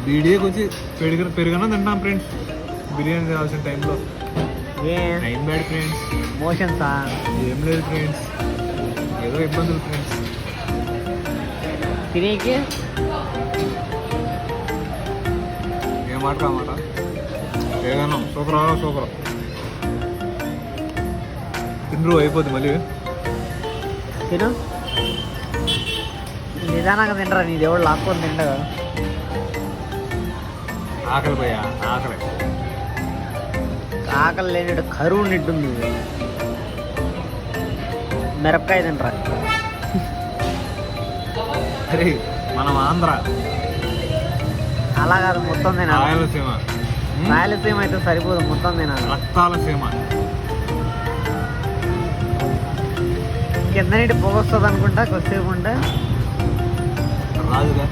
బీడీకి వచ్చి పెరుగన్నా తింటాం ఫ్రెండ్స్. బిర్యానీ తినాల్సిన టైంలో టైం బ్యాడ్ ఫ్రెండ్స్. మోషన్సా? ఏం లేదు ఫ్రెండ్స్, ఏదో ఇబ్బందులు ఫ్రెండ్స్. తినేకి ఏ మాట కామాట ఏదన్నా సూపర్ తిండ్రు అయిపోద్ది మళ్ళీ. తిను, నిదానంగా తింటరా, నీ దేవుడు లాక్కొని తిండగా. ఆకలి పోయా, ఆకలి లేనిడు కరువు నింటుంది. మిరపకాయ తింటరా. అరే మనం ఆంధ్ర, అలా కాదు, మొత్తం తినాలి. రాయలసీమ. రాయలసీమ అయితే సరిపోదు, మొత్తం తినాలి. రక్తాల సీమ. కింద నీటి పొగ వస్తుంది అనుకుంటా, కొద్దిసేపు ఉంటే రాదుగా.